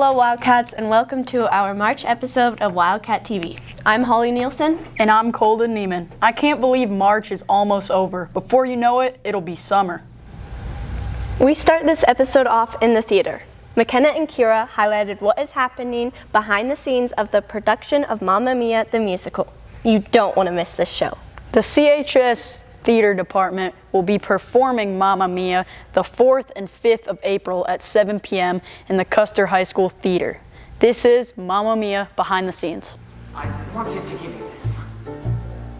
Hello Wildcats, and welcome to our March episode of Wildcat TV. I'm Holly Nielsen. And I'm Colden Neiman. I can't believe March is almost over. Before you know it, it'll be summer. We start this episode off in the theater. McKenna and Kira highlighted what is happening behind the scenes of the production of Mamma Mia the musical. You don't want to miss this show. The CHS Theater Department will be performing Mamma Mia the 4th and 5th of April at 7 p.m. in the Custer High School Theater. This is Mamma Mia Behind the Scenes. I wanted to give you this.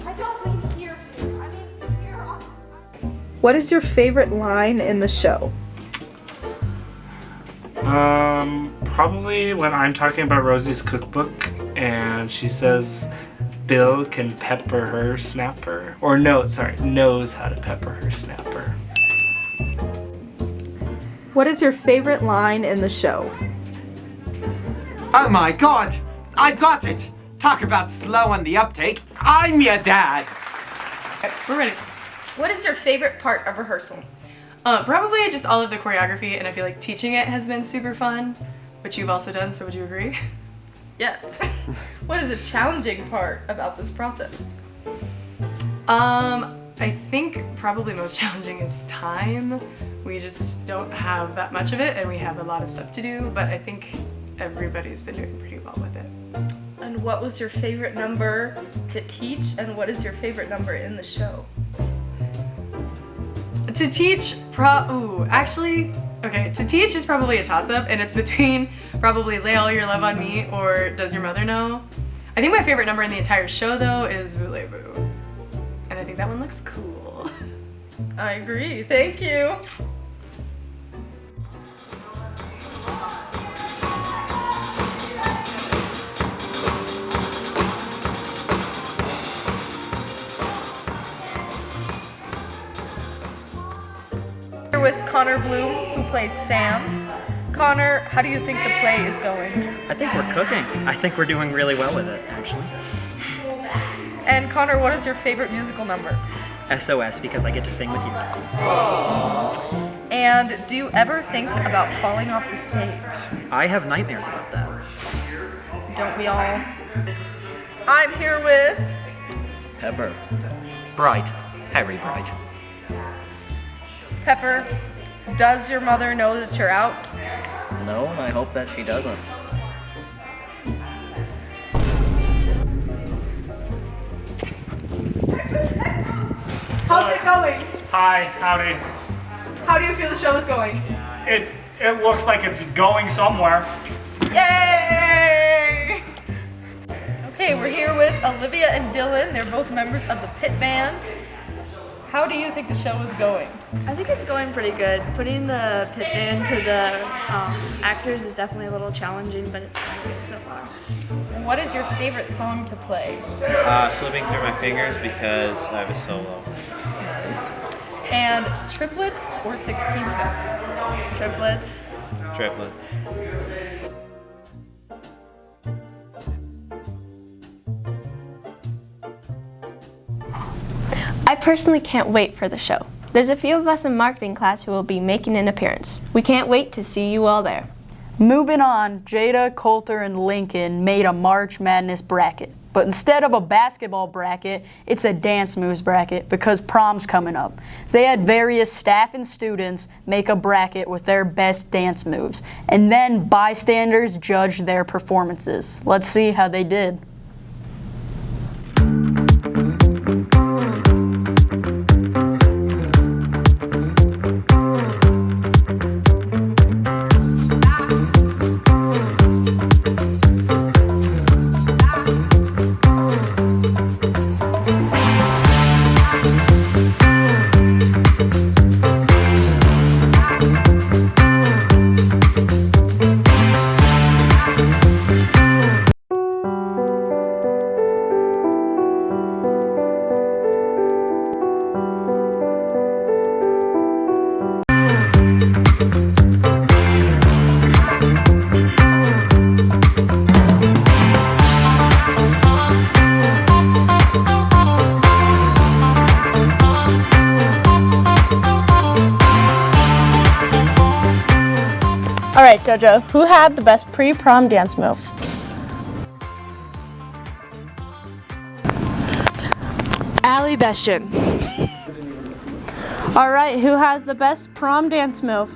I don't mean here, Peter. I mean here on the... What is your favorite line in the show? Probably when I'm talking about Rosie's cookbook and she says Bill can pepper her snapper. Or knows how to pepper her snapper. What is your favorite line in the show? Oh my god! I got it! Talk about slow on the uptake. I'm your dad! We're ready. What is your favorite part of rehearsal? Probably just all of the choreography, and I feel like teaching it has been super fun, which you've also done, so would you agree? Yes. What is a challenging part about this process? I think probably most challenging is time. We just don't have that much of it, and we have a lot of stuff to do, but I think everybody's been doing pretty well with it. And what was your favorite number to teach, and what is your favorite number in the show? To teach, to teach is probably a toss-up, and it's between probably Lay All Your Love on Me or Does Your Mother Know? I think my favorite number in the entire show, though, is Voulez-Vous. And I think that one looks cool. I agree. Thank you. With Connor Bloom, who plays Sam. Connor, how do you think the play is going? I think we're cooking. I think we're doing really well with it, actually. And Connor, what is your favorite musical number? SOS, because I get to sing with you. And do you ever think about falling off the stage? I have nightmares about that. Don't we all? I'm here with... Pepper. Bright. Harry Bright. Pepper, does your mother know that you're out? No, and I hope that she doesn't. How's it going? Hi, howdy. How do you feel the show is going? It looks like it's going somewhere. Yay! Okay, we're here with Olivia and Dylan. They're both members of the Pit Band. How do you think the show is going? I think it's going pretty good. Putting the pit band to the actors is definitely a little challenging, but it's going good so far. What is your favorite song to play? Slipping Through My Fingers because I have a solo. Nice. And triplets or 16 tracks? Triplets. Triplets. I personally can't wait for the show. There's a few of us in marketing class who will be making an appearance. We can't wait to see you all there. Moving on, Jada, Coulter, and Lincoln made a March Madness bracket. But instead of a basketball bracket, it's a dance moves bracket because prom's coming up. They had various staff and students make a bracket with their best dance moves, and then bystanders judged their performances. Let's see how they did. Jojo, who had the best pre-prom dance move? Allie Bestian. All right, who has the best prom dance move?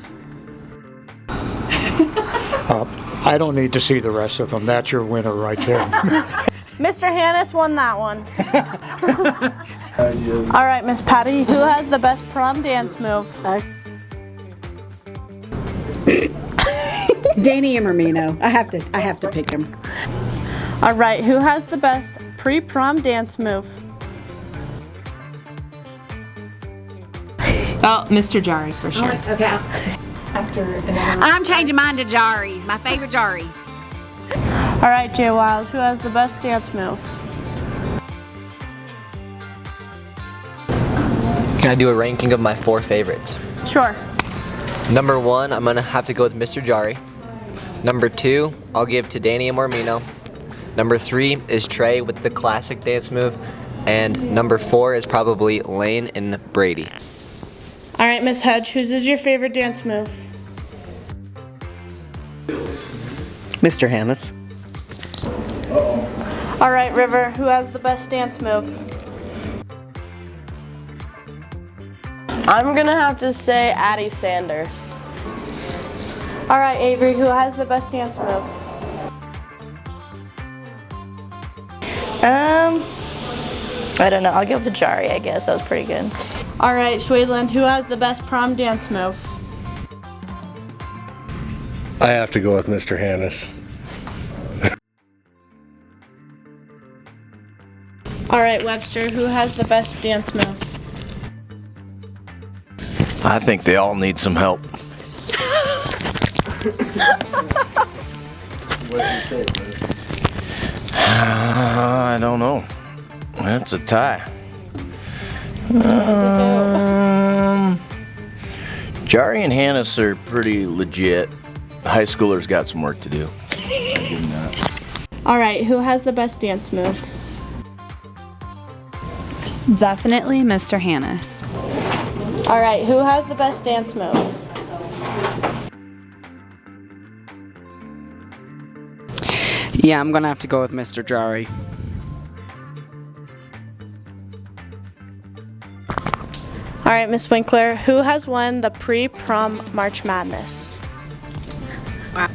I don't need to see the rest of them. That's your winner right there. Mr. Hannes won that one. All right, Miss Patty, who has the best prom dance move? Danny Imermino. I have to pick him. All right, who has the best pre-prom dance move? Oh, Mr. Jari, for sure. Okay. I'm changing mine to Jari's, my favorite Jari. All right, Jay Wiles, who has the best dance move? Can I do a ranking of my 4 favorites? Sure. Number 1, I'm gonna have to go with Mr. Jari. Number 2, I'll give to Danny Mormino. Number 3 is Trey with the classic dance move. And number 4 is probably Lane and Brady. All right, Miss Hedge, whose is your favorite dance move? Mr. Hannes. All right, River, who has the best dance move? I'm gonna have to say Addie Sander. All right, Avery, who has the best dance move? I don't know. I'll give it to Jari, I guess. That was pretty good. All right, Schwedland, who has the best prom dance move? I have to go with Mr. Hannes. All right, Webster, who has the best dance move? I think they all need some help. I don't know. That's a tie. Jari and Hannes are pretty legit. High schoolers got some work to do. I'll give them that. All right, who has the best dance move? Definitely Mr. Hannes. All right, who has the best dance move? Yeah, I'm gonna have to go with Mr. Jari. All right, Miss Winkler, who has won the pre-prom March Madness? I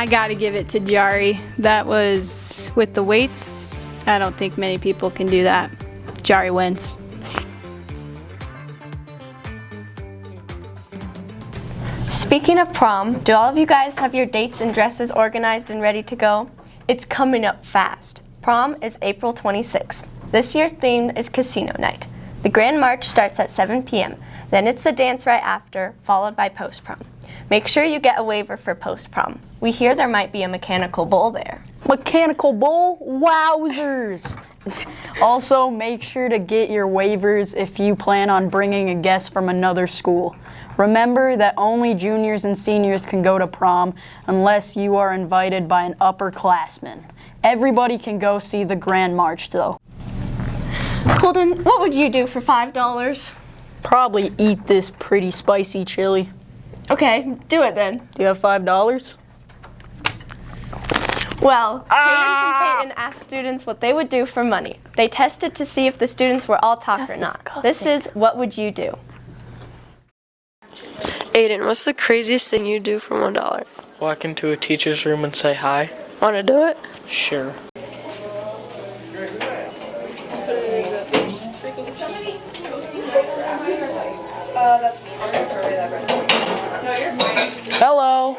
gotta give it to Jari. That was with the weights. I don't think many people can do that. Jari wins. Speaking of prom, do all of you guys have your dates and dresses organized and ready to go? It's coming up fast. Prom is April 26th. This year's theme is Casino Night. The Grand March starts at 7 p.m. Then it's the dance right after, followed by post-prom. Make sure you get a waiver for post-prom. We hear there might be a mechanical bull there. Mechanical bull? Wowzers! Also, make sure to get your waivers if you plan on bringing a guest from another school. Remember that only juniors and seniors can go to prom unless you are invited by an upperclassman. Everybody can go see the Grand March though. Colton, what would you do for $5? Probably eat this pretty spicy chili. Okay, do it then. Do you have $5? Well, Cadence and Peyton asked students what they would do for money. They tested to see if the students were all talk or not. This is what would you do? Aiden, what's the craziest thing you do for $1? Walk into a teacher's room and say hi. Want to do it? Sure. Hello.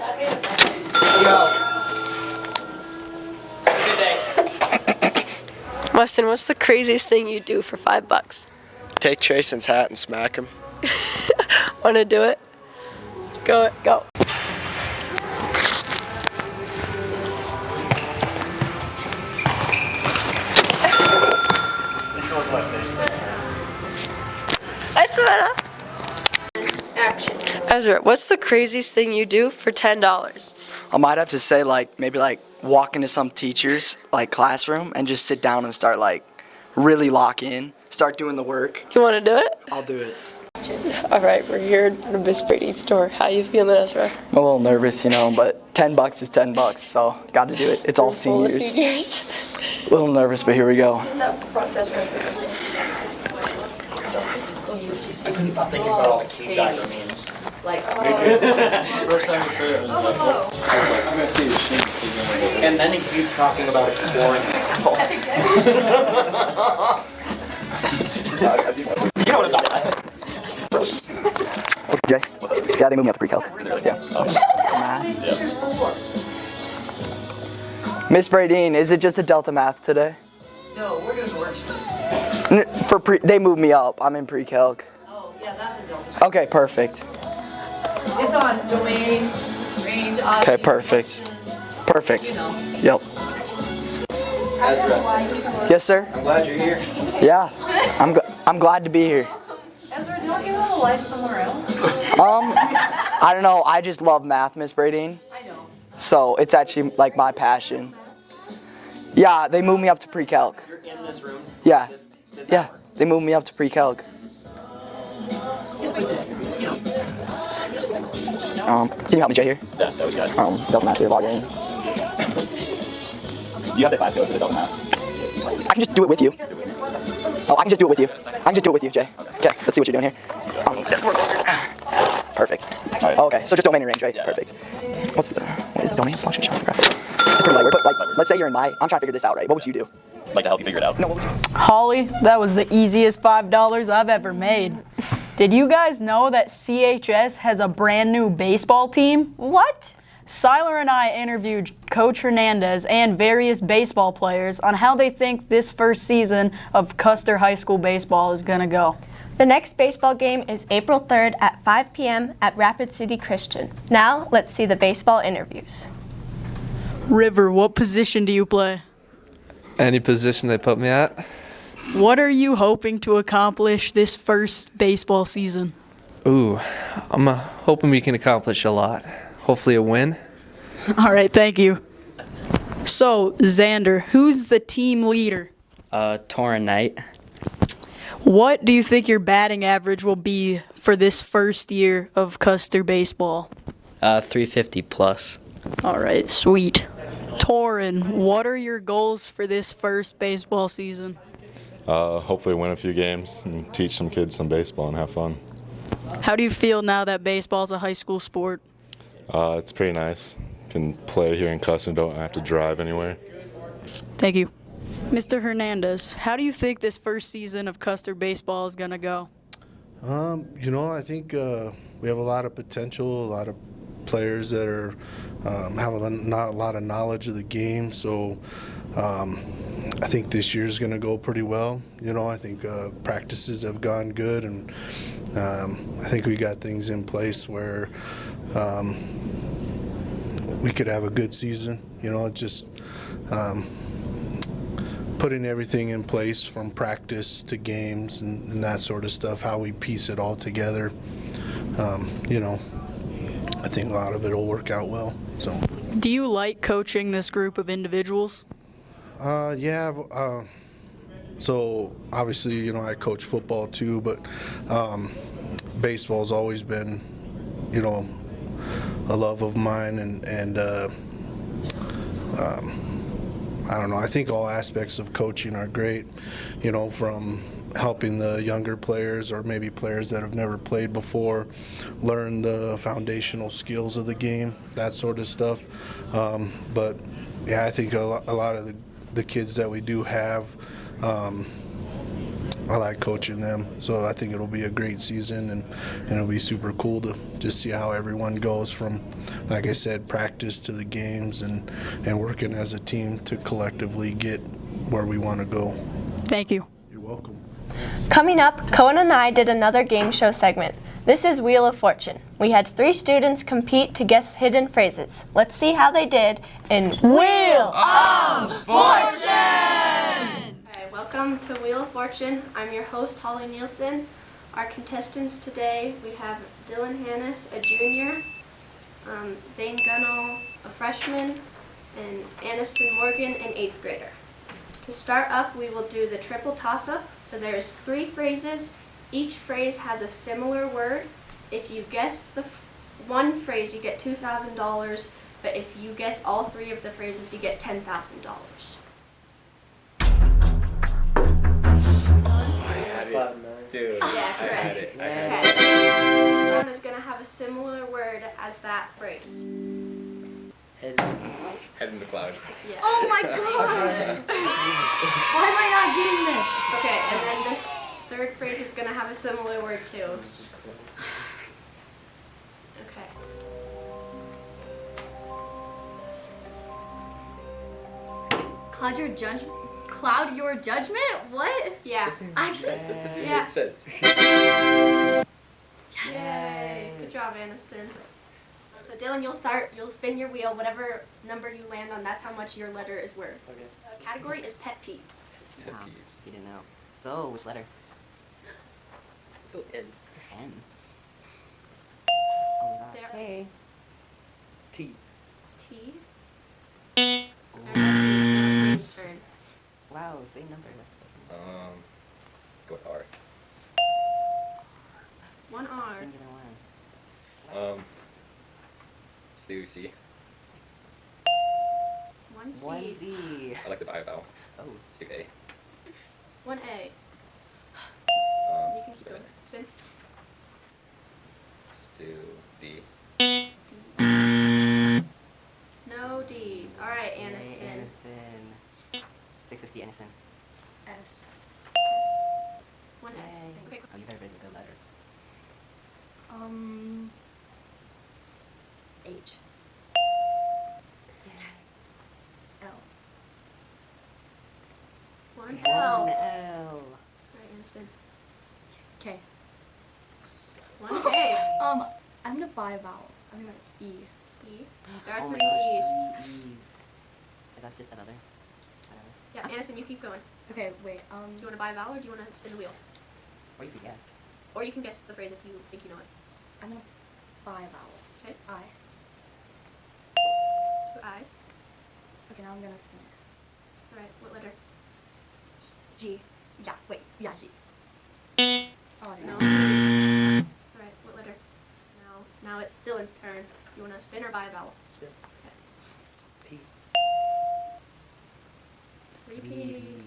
Weston, what's the craziest thing you do for $5? Take Chasen's hat and smack him. Want to do it? Go. Ezra, what's the craziest thing you do for $10? I might have to say maybe walk into some teacher's classroom and just sit down and start really lock in, start doing the work. You want to do it? I'll do it. question. All right, we're here at Miss Brady's store. How you feeling, Ezra? I'm a little nervous, but $10 is $10, so got to do it. It's all Full of seniors. seniors. A little nervous, but here we go. That front desk right there. I couldn't stop thinking about all the cave diver memes. First time I said it, I was like, what? I was like, I'm gonna see the sheep. And then he keeps talking about exploring himself. You know what I'm talking about. Okay, Jay. Yeah, they moved me up to pre-calc. Yeah. Miss Bradine, is it just a Delta Math today? No, we're doing work study. They moved me up. I'm in pre-calc. Oh, yeah, that's a Delta. Okay, perfect. It's on domain, range, Okay, perfect. Perfect. Yep. Ezra. Yes, sir. I'm glad you're here. Yeah, I'm glad to be here. Ezra, don't you have a life somewhere else? I don't know. I just love math, Miss Bradine. I know. So it's actually like my passion. Yeah, they moved me up to pre-calc. You're in this room? Yeah. Yeah, they moved me up to pre-calc. Can you help me, Jay, here? Yeah, that was good. Delta Math here, log in. You have the class go to the Delta Math. I can just do it with you. Oh, I can just do it with you. I can just do it with you, Jay. Okay, let's see what you're doing here. This more closer. Perfect. Oh, okay, so just domain and range, right? Yeah. Perfect. What is the domain function? It's pretty light work, but let's say you're in I'm trying to figure this out, right? What would you do? Like to help you figure it out. No, what would you? Holly, that was the easiest $5 I've ever made. Did you guys know that CHS has a brand new baseball team? What? Siler and I interviewed Coach Hernandez and various baseball players on how they think this first season of Custer High School baseball is going to go. The next baseball game is April 3rd at 5 p.m. at Rapid City Christian. Now, let's see the baseball interviews. River, what position do you play? Any position they put me at. What are you hoping to accomplish this first baseball season? Ooh, I'm hoping we can accomplish a lot. Hopefully a win. All right, thank you. So, Xander, who's the team leader? Torrin Knight. What do you think your batting average will be for this first year of Custer baseball? 350 plus. All right, sweet. Torrin, what are your goals for this first baseball season? Hopefully win a few games and teach some kids some baseball and have fun. How do you feel now that baseball's a high school sport? It's pretty nice. Can play here in Custer, don't have to drive anywhere. Thank you. Mr. Hernandez, how do you think this first season of Custer baseball is going to go? I think we have a lot of potential, a lot of players that are have a lot of knowledge of the game. So I think this year's going to go pretty well. I think practices have gone good, and I think we got things in place where we could have a good season. Just putting everything in place from practice to games and that sort of stuff, how we piece it all together. I think a lot of it will work out well. So. Do you like coaching this group of individuals? Yeah. So obviously, I coach football too, but baseball's always been, a love of mine, and I don't know. I think all aspects of coaching are great, from helping the younger players or maybe players that have never played before learn the foundational skills of the game, that sort of stuff. But yeah, I think a lot of the kids that we do have, I like coaching them. So I think it'll be a great season, and it'll be super cool to just see how everyone goes from, like I said, practice to the games and working as a team to collectively get where we want to go. Thank you. You're welcome. Coming up, Cohen and I did another game show segment. This is Wheel of Fortune. We had 3 students compete to guess hidden phrases. Let's see how they did in Wheel of Fortune! Hi, welcome to Wheel of Fortune. I'm your host, Holly Nielsen. Our contestants today, we have Dylan Hannes, a junior, Zane Gunnell, a freshman, and Aniston Morgan, an 8th grader. To start up, we will do the triple toss-up. So there's 3 phrases. Each phrase has a similar word. If you guess the one phrase, you get $2,000, but if you guess all 3 of the phrases, you get $10,000. Dude, Yeah, I had correct. it. I had it. Each one is going to have a similar word as that phrase. Head in the cloud. Yeah. Oh my god! Why am I not getting this? Okay, and then this 3rd phrase is going to have a similar word too. Okay. Cloud your judgment? What? Yeah. Actually, That doesn't Yeah. make sense. Yay! Good job, Aniston. So Dylan, you'll start. You'll spin your wheel. Whatever number you land on, that's how much your letter is worth. Okay. Category is pet peeves. Wow, you didn't know. So, which letter? So N. N. Oh my god. There. Hey. T. T. Alright, Zane's turn. Wow, same number. Go with R. 1 R. Singular one. Let's do C. 1 C. 1 Z. I like the bi vowel. Oh. Let's do A. 1 A. You can Spin. spin. Let's do D. No D's. Alright, Yay, Aniston. Aniston. 650 Aniston. S. 1 S. Yay. Okay. Oh, you better pick a good letter. H. Yes. L. 1 One L. L. Alright, Aniston. K. 1 K. I'm gonna buy a vowel. I'm gonna E. E. There are Oh my 3 gosh, E's. 3 E's. That's just another. Yeah, Aniston, you keep going. Okay, wait. Do you want to buy a vowel or do you want to spin the wheel? Or you could guess. Or you can guess the phrase if you think you know it. I'm gonna buy a vowel. Okay. I. 2 I's. Okay, now I'm gonna spin it. Alright, what letter? G. Yeah, wait. Yeah, G. Oh, No. no. Alright, what letter? Now it's Dylan's turn. You want to spin or buy a vowel? Spin. P. 3 P's.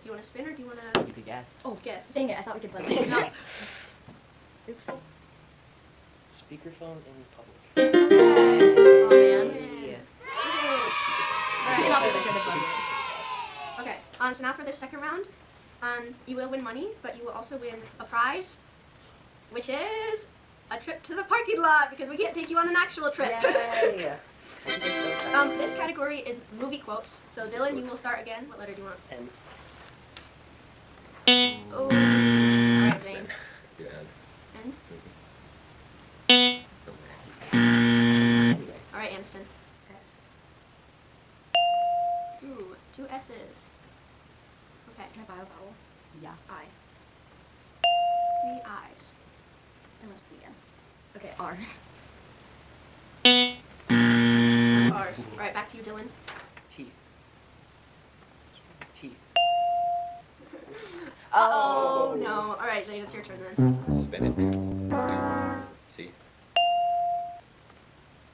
Do you want to spin or do you want to You could guess. Oh, guess? dang it. I thought we could blend No. Oops. Speakerphone in public. Oh, man. Yeah. Let's not put the buzzer. Okay, so now for the second round, you will win money, but you will also win a prize, which is a trip to the parking lot, because we can't take you on an actual trip. Yay! This category is movie quotes. So Dylan, you will start again. What letter do you want? N. Oh, alright, Zane. Let's do N. N? Anyway. Alright, Aniston. S. Ooh, 2 S's. Okay, Can I buy a vowel? Yeah. I. 3 I's. I'm gonna spin again. Okay, R. R's. Alright, back to you, Dylan. T. T. Oh no. Alright, Zane, it's your turn then. Spin it. Let's do C.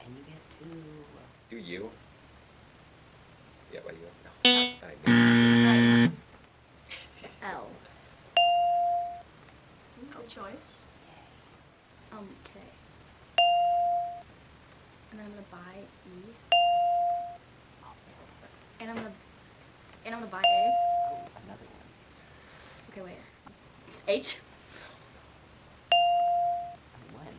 And you get 2. Do U. Yeah, why you? No. No. L. Good choice. K. And then I'm gonna buy E. And I'm gonna buy A. Oh, another one. Okay, wait. H. When?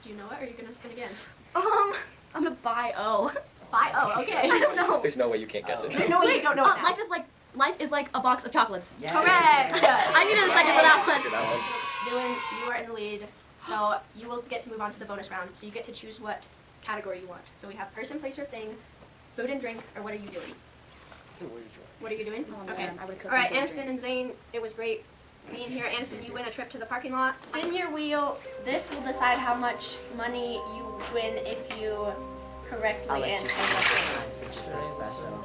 Do you know it or are you gonna spin again? I'm gonna buy O. Buy O, okay. I don't know. There's no way you can't guess it. There's no way you don't know it now. Life is like a box of chocolates. Yes. Correct! I needed a second for that one. After that one. Dylan, you are in the lead, so you will get to move on to the bonus round. So you get to choose what category you want. So we have person, place, or thing, food and drink, or what are you doing? So what did you What are you doing? Oh, Okay. man, I would've cooked Alright, food and Aniston drink. and Zane, it was great being here. Aniston, you win a trip to the parking lot. Spin your wheel. This will decide how much money you win if you I'll correctly let you answer spin the this thing. time since you're so special.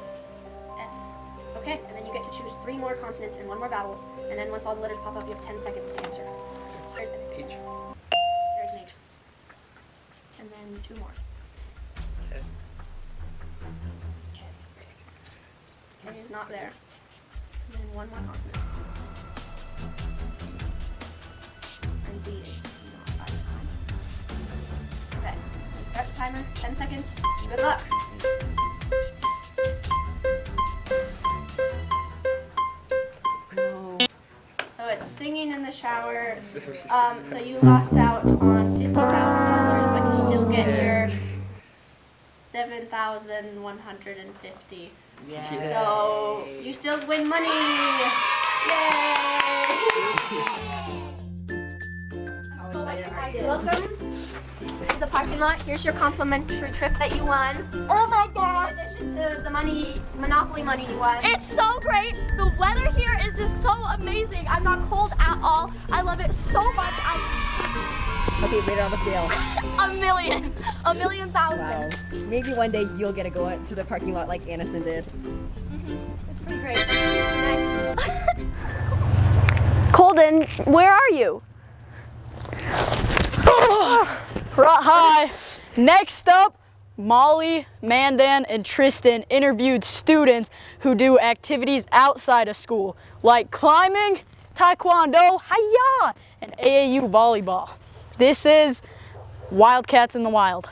Okay, Okay, and then you get to choose 3 more consonants and 1 more vowel, and then once all the letters pop up, you have 10 seconds to answer. There's an H. There's an H. And then 2 more. Okay. K is not there. And then 1 more consonant. And D is not by the time. Okay, start the timer, 10 seconds. Good luck. So it's singing in the shower. So you lost out on $50,000, but you still get your 7,150. Yeah. So you still win money. Yay! Welcome to the parking lot. Here's your complimentary trip that you won. Oh my God! In addition to the Monopoly money you won. It's so great. The weather here is just so amazing. I'm not cold at all. I love it so much. Okay, rate it on the scale. A million. A million thousand. Wow. Maybe one day you'll get to go to the parking lot like Aniston did. It's pretty great. Next. Colden, where are you? Hi. Next up, Molly, Mandan, and Tristan interviewed students who do activities outside of school, like climbing, taekwondo, hiya, and AAU volleyball. This is Wildcats in the Wild.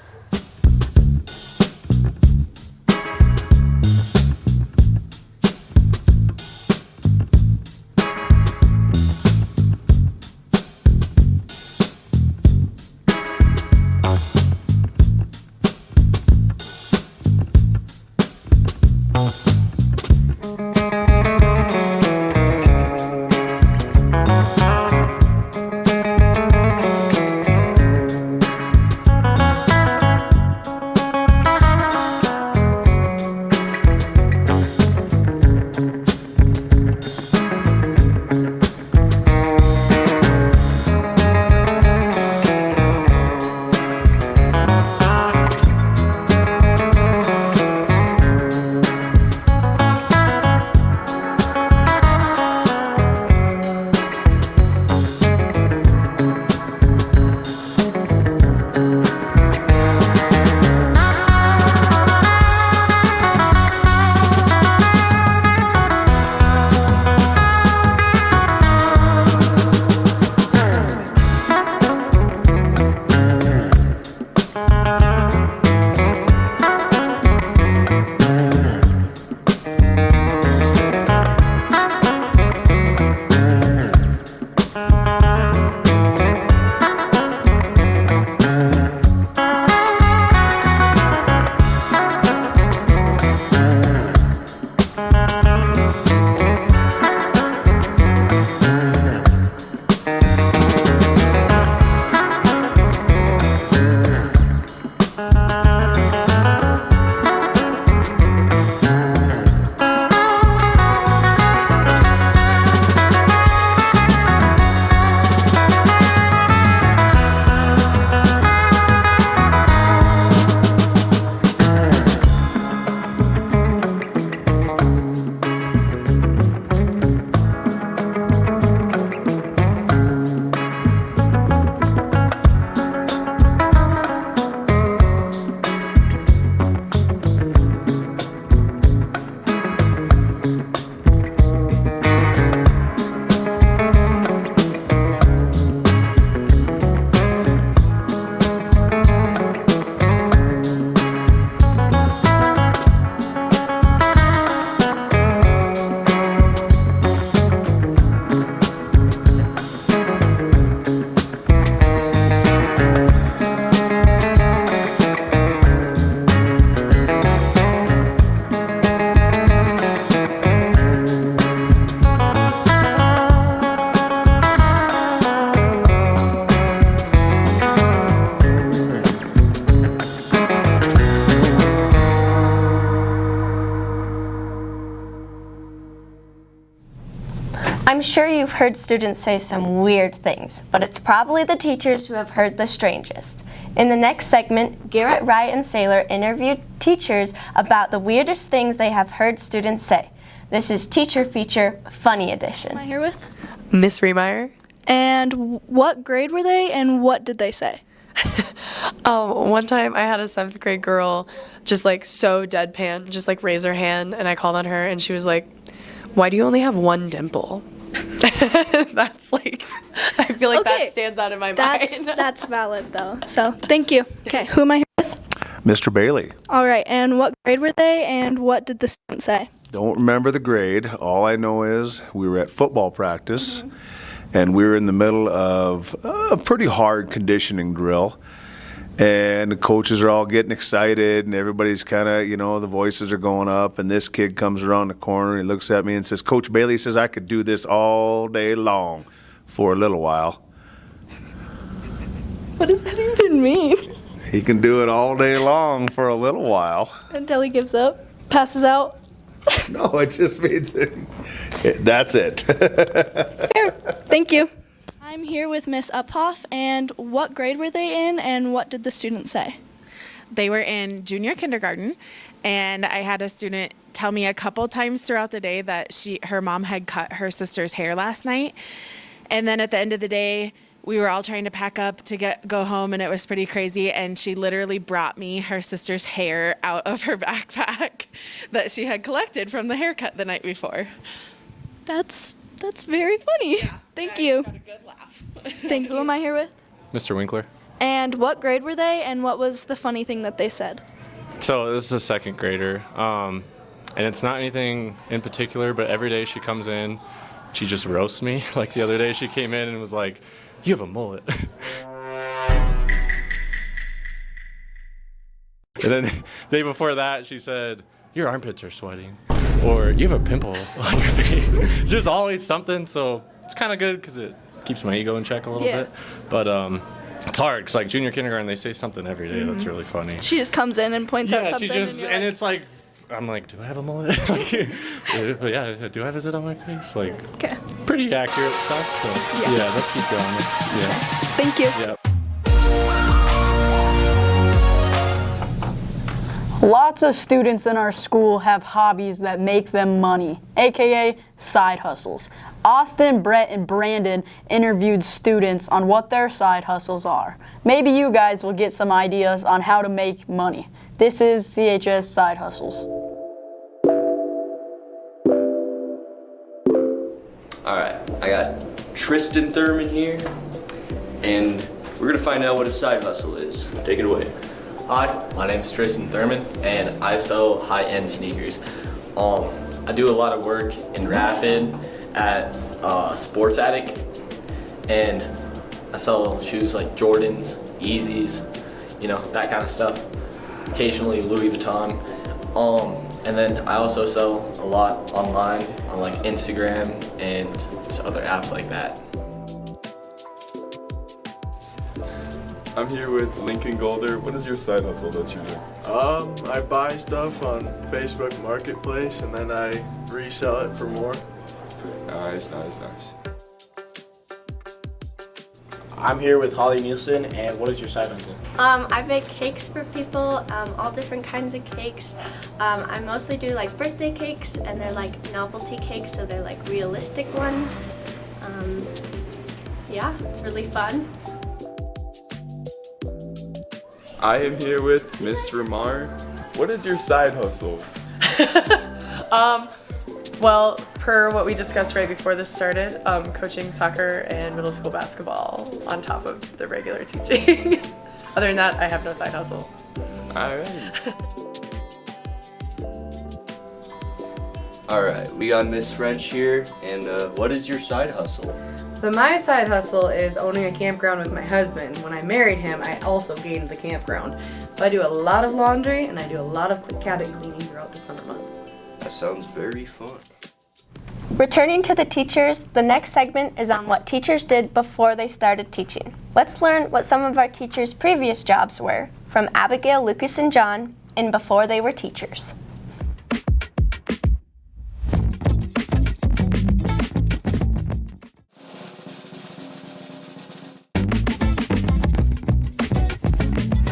I'm sure you've heard students say some weird things, but it's probably the teachers who have heard the strangest. In the next segment, Garrett, Wright, and Saylor interviewed teachers about the weirdest things they have heard students say. This is Teacher Feature Funny Edition. Am I here with? Miss Riemeyer. And what grade were they and what did they say? One time I had a 7th grade girl just like so deadpan, just like raise her hand, and I called on her and she was like, "Why do you only have one dimple?" That's like, I feel like that stands out in my mind. That's valid though. So thank you. Okay, who am I here with? Mr. Bailey. All right, and what grade were they and what did the student say? Don't remember the grade. All I know is we were at football practice and we were in the middle of a pretty hard conditioning drill. And the coaches are all getting excited and everybody's kind of, the voices are going up. And this kid comes around the corner and he looks at me and says, "Coach Bailey says I could do this all day long for a little while." What does that even mean? He can do it all day long for a little while. Until he gives up, passes out. No, it just means that's it. Fair. Thank you. I'm here with Miss Uphoff, and what grade were they in, and what did the student say? They were in junior kindergarten, and I had a student tell me a couple times throughout the day that her mom had cut her sister's hair last night. And then at the end of the day, we were all trying to pack up to go home, and it was pretty crazy. And she literally brought me her sister's hair out of her backpack that she had collected from the haircut the night before. That's very funny. Yeah, Thank you. Got a good laugh. Thank you. Who am I here with? Mr. Winkler. And what grade were they, and what was the funny thing that they said? So this is a 2nd grader, and it's not anything in particular, but every day she comes in, she just roasts me. Like the other day she came in and was like, "You have a mullet." And then the day before that she said, "Your armpits are sweating," or "You have a pimple on your face." There's always something, so it's kind of good because it keeps my ego in check a little bit. But it's hard because like junior kindergarten, they say something every day that's really funny. She just comes in and points out something. And it's like, I'm like, "Do I have a mullet?" Like, yeah, do I have a zit on my face? Like, pretty accurate stuff. So yeah, let's keep going. Yeah. Thank you. Yeah. Lots of students in our school have hobbies that make them money, aka side hustles. Austin, Brett, and Brandon interviewed students on what their side hustles are. Maybe you guys will get some ideas on how to make money. This is CHS Side Hustles. Alright, I got Tristan Thurman here, and we're gonna find out what a side hustle is. Take it away. Hi, my name is Tristan Thurman, and I sell high-end sneakers. I do a lot of work in Rapid at Sports Attic, and I sell shoes like Jordans, Yeezys, that kind of stuff. Occasionally Louis Vuitton. And then I also sell a lot online on like Instagram and just other apps like that. I'm here with Lincoln Golder. What is your side hustle that you do? I buy stuff on Facebook Marketplace and then I resell it for more. Nice. I'm here with Holly Nielsen, and what is your side hustle? I bake cakes for people, all different kinds of cakes. I mostly do like birthday cakes, and they're like novelty cakes, so they're like realistic ones. Yeah, it's really fun. I am here with Miss Ramar. What is your side hustles? Well, per what we discussed right before this started, coaching soccer and middle school basketball on top of the regular teaching. Other than that, I have no side hustle. Alright, we got Miss French here, and what is your side hustle? So my side hustle is owning a campground with my husband. When I married him, I also gained the campground. So I do a lot of laundry and I do a lot of cabin cleaning throughout the summer months. That sounds very fun. Returning to the teachers, the next segment is on what teachers did before they started teaching. Let's learn what some of our teachers' previous jobs were from Abigail, Lucas, and John in Before They Were Teachers.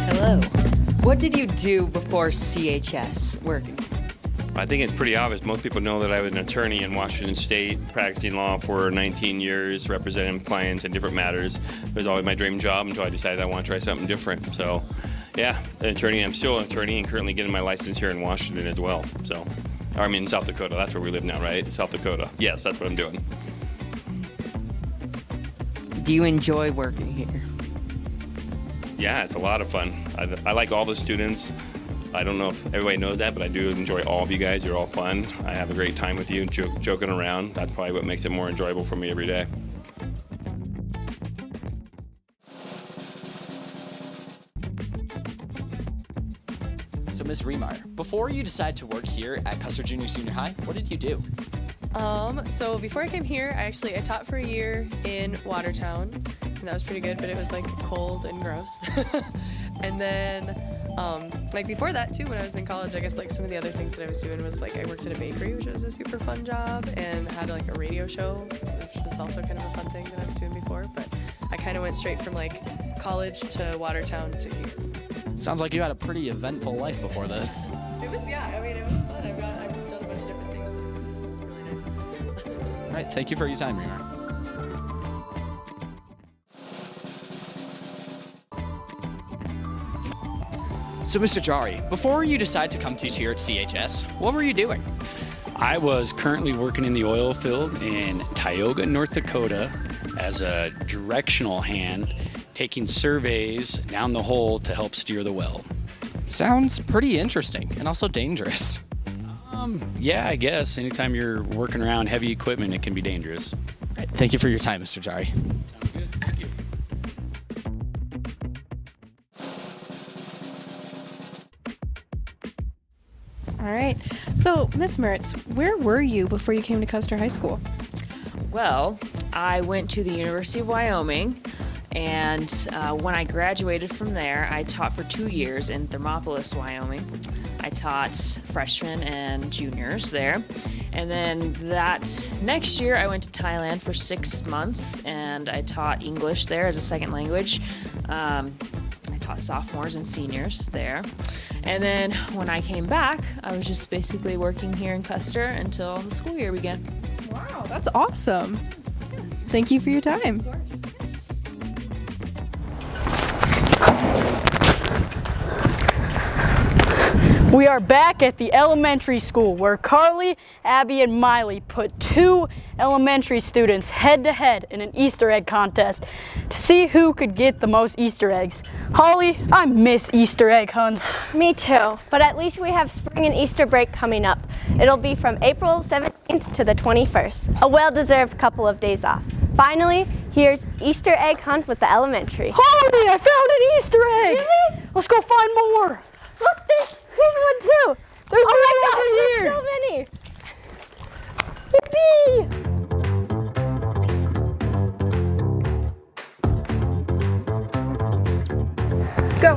Hello. What did you do before CHS working? I think it's pretty obvious. Most people know that I was an attorney in Washington State, practicing law for 19 years, representing clients in different matters. It was always my dream job until I decided I want to try something different. So, yeah, an attorney. I'm still an attorney and currently getting my license here in Washington as well. So, I mean, in South Dakota. That's where we live now, right? South Dakota. Yes, that's what I'm doing. Do you enjoy working here? Yeah, it's a lot of fun. I like all the students. I don't know if everybody knows that, but I do enjoy all of you guys. You're all fun. I have a great time with you, joking around. That's probably what makes it more enjoyable for me every day. So Ms. Remar, before you decided to work here at Custer Junior Senior High, what did you do? So before I came here, I taught for a year in Watertown, and that was pretty good, but it was like cold and gross. And then, like before that too, when I was in college, I guess like some of the other things that I was doing was like I worked at a bakery, which was a super fun job, and had like a radio show, which was also kind of a fun thing that I was doing before. But I kind of went straight from like college to Watertown to here. Sounds like you had a pretty eventful life before this. It was, yeah. I mean, it was fun. I've done a bunch of different things. Really nice. All right, thank you for your time, Remar. So, Mr. Jari, before you decided to come teach here at CHS, what were you doing? I was currently working in the oil field in Tioga, North Dakota as a directional hand, taking surveys down the hole to help steer the well. Sounds pretty interesting and also dangerous. Yeah, I guess. Anytime you're working around heavy equipment, it can be dangerous. All right, thank you for your time, Mr. Jari. Sounds good. Thank you. All right. So, Miss Meritz, where were you before you came to Custer High School? Well, I went to the University of Wyoming, and when I graduated from there, I taught for 2 years in Thermopolis, Wyoming. I taught freshmen and juniors there. And then that next year, I went to Thailand for 6 months, and I taught English there as a second language. I taught sophomores and seniors there. And then when I came back, I was just basically working here in Custer until the school year began. Wow, that's awesome. Thank you for your time. Of course. We are back at the elementary school where Carly, Abby, and Miley put 2 elementary students head to head in an Easter egg contest to see who could get the most Easter eggs. Holly, I miss Easter egg hunts. Me too, but at least we have spring and Easter break coming up. It'll be from April 17th to the 21st, a well-deserved couple of days off. Finally, here's Easter egg hunt with the elementary. Holly, I found an Easter egg! Really? Let's go find more. Look, here's one too. There's oh my one over gosh, here. Yippee! Go.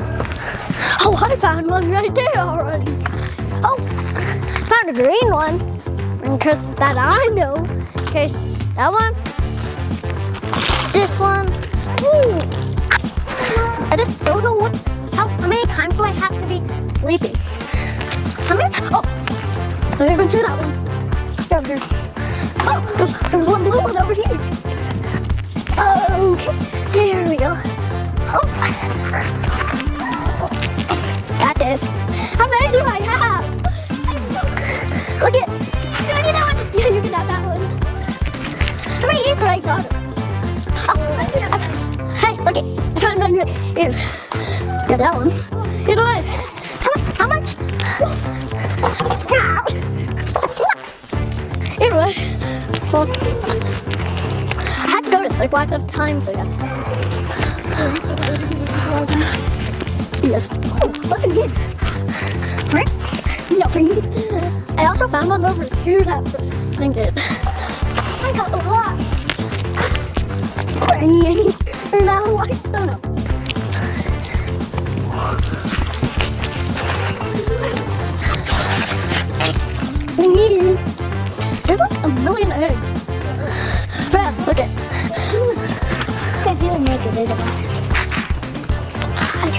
Oh, I found one right there already. Oh, found a green one. In case that I know. In case that one. This one. Ooh. I just don't know how many times do I have to be sleeping? How many times? Oh, I didn't even see that one. Down there. Oh, there's one blue one over here. Okay, there we go. Oh. Got this. How many do I have? Look it. Can I get that one? Yeah, you can have that one. How many Easter eggs are there? Oh, hey, look it. I found one right here. Got that one. You know what? How much? Anyway, so I had to go to sleep lots of times again. Yes. Oh, what's in here? Right? Nothing. I also found one over here that thing did. I got a lot. Or now lights don't know. There's like a million eggs. Fred, look at. Guys, you don't make his eggs. I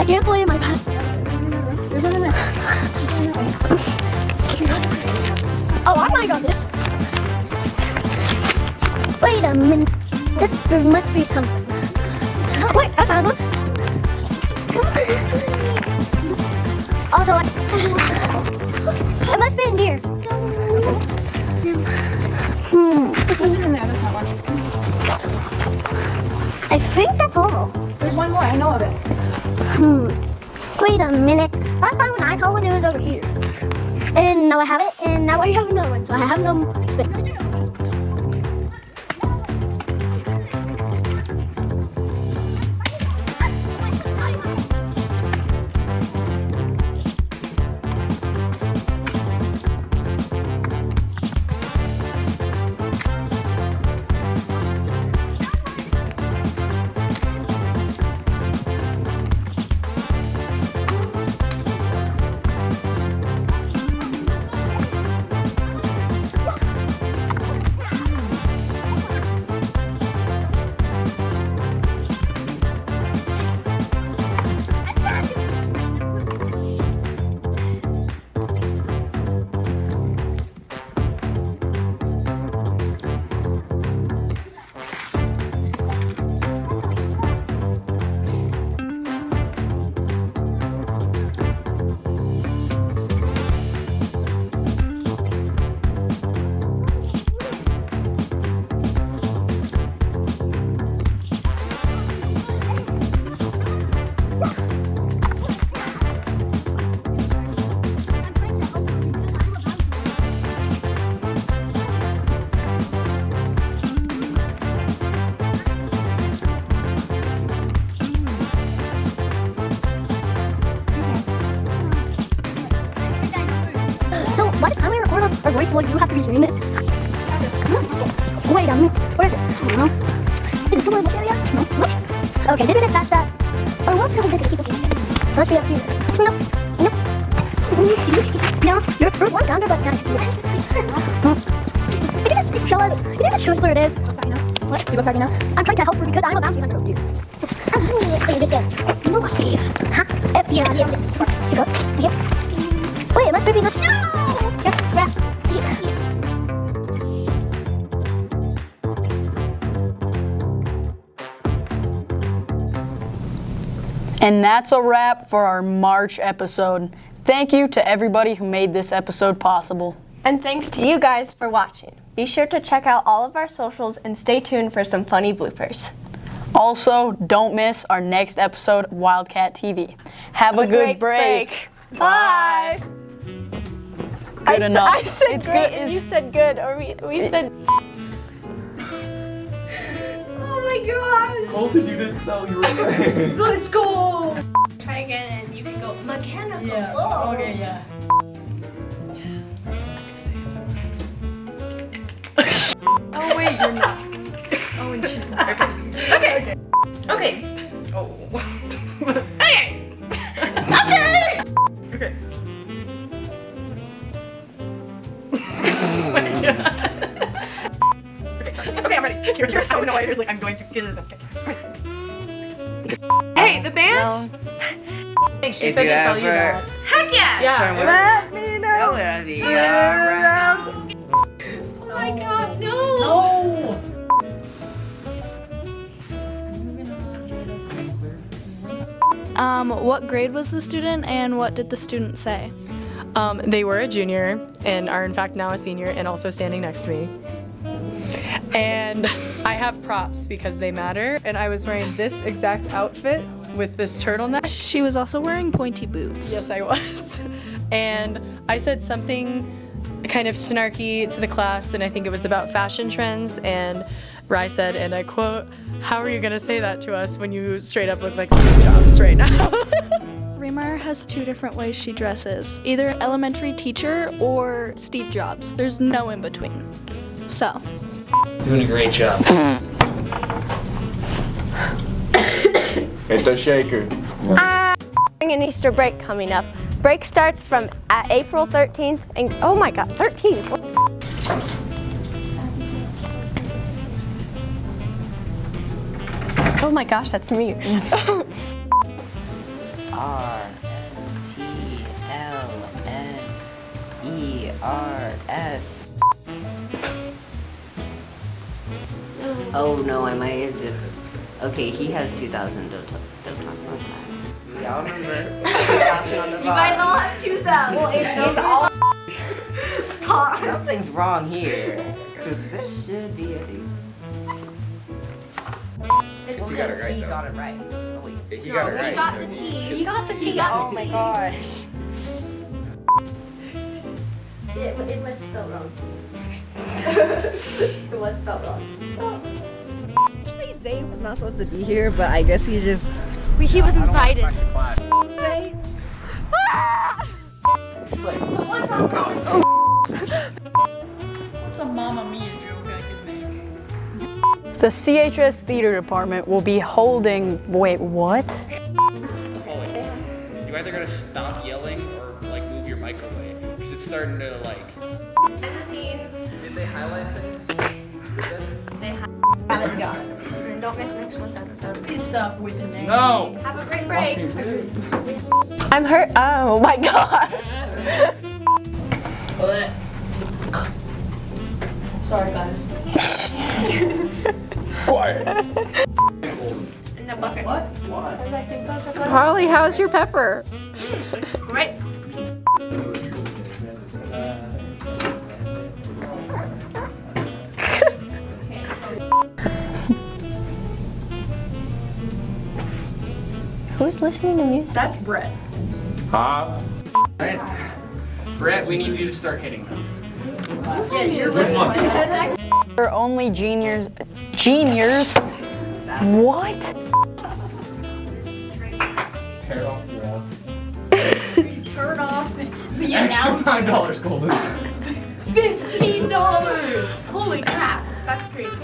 can't believe my passport. There's one in there. Oh, I might got this. Wait a minute. There must be something. Oh, wait, I found one. Also, it must be in here. This isn't in there. That's not one. I think that's all. There's one more. I know of it. Wait a minute. I found when I saw one, it was over here. And now I have it, and now I have another one. So I have no space. So, by the time I record a voice, will you have to be hearing it? Wait a minute. Where is it? I don't know. Is it somewhere in this area? No. What? Okay, maybe it's past that. Or what's going to keep looking at it? Must be up here. Nope. Nope. No, you're one pounder, but not. Can you just show us? Can you just show us where it is? What? You look like you know? I'm trying to help her because I'm a bounty hunter of these. You just said, no way. Huh? Yeah. You go. Yep. Wait, let's maybe this. No! Yes, grab. And that's a wrap for our March episode. Thank you to everybody who made this episode possible. And thanks to you guys for watching. Be sure to check out all of our socials and stay tuned for some funny bloopers. Also, don't miss our next episode of Wildcat TV. Have a good break. Bye. Good enough. I said It's great good. and you said good, or we said. Oh my gosh! Colton, you didn't sell your right. Let's go! Try again and you can go mechanical. Yeah. Oh. Okay, yeah. Oh wait, you're not. Oh, and she's not. Okay. Oh. Okay. Okay. Okay, I'm ready. You're so annoyed. You're like, I'm going to get it. Okay. Hey, the band? She said to tell you that. Heck yeah! Yeah. Let me know. We'll be around. Oh my god, no! What grade was the student and what did the student say? They were a junior and are in fact now a senior and also standing next to me. And I have props because they matter, and I was wearing this exact outfit with this turtleneck. She was also wearing pointy boots. Yes, I was. And I said something kind of snarky to the class, and I think it was about fashion trends, and Rye said, and I quote, "How are you gonna say that to us when you straight up look like Steve Jobs right now?" Reemar has two different ways she dresses, either elementary teacher or Steve Jobs. There's no in between. So. Doing a great job. Hit the shaker. An Easter break coming up. Break starts from April 13th and oh my god, 13th. Oh my gosh, that's me. R-T RS. Oh no, I might have just. Okay, he has 2,000. Don't talk about that. Y'all remember? You might not have 2,000. Well, it's all. Something's wrong here. Because this should be a thing. It's He got it right. He got it right. Oh, wait. He got it right. He got the T. He got the T. Oh my gosh. It was spelled wrong. It was spelled wrong. Actually, Zay was not supposed to be here, but I guess he just. He was invited. Zay. What's a Mamma Mia joke I could make? The CHS theater department will be holding. Wait, what? You either gotta stop yelling or like move your mic away because it's starting to like. Behind the scenes. Did they highlight things? They got it. And don't miss next month's episode. Please stop with the name. No. Have a great break. I'm hurt. Oh my god. Sorry, guys. Quiet. In the bucket. What? Harley, how's your pepper? Great. Who's listening to music? That's Brett. Alright. Brett, we need you to start hitting them. Yeah, you're right. We're only juniors. Juniors? What? Tear off the wall. Turn off the Extra announcement. $5 Golden. $15! Holy crap. That's crazy.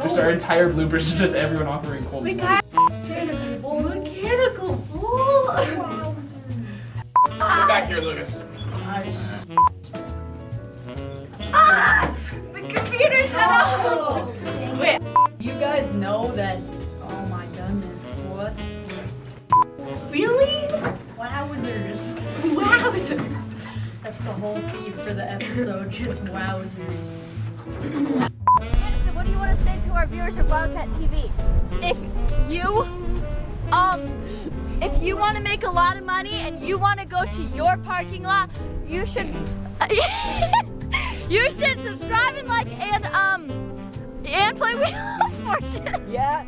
Just our entire bloopers is just everyone offering cold. Mechanical bull. Get back here, Lucas. Nice. The computer shut off. Wait, you guys know that? Oh my goodness, what? Really? Wowzers. Wowzers. That's the whole feed for the episode, just wowzers. Anderson, what do you want to say to our viewers of Wildcat TV? If you want to make a lot of money and you want to go to your parking lot, you should you should subscribe and like and play Wheel of Fortune. Yeah.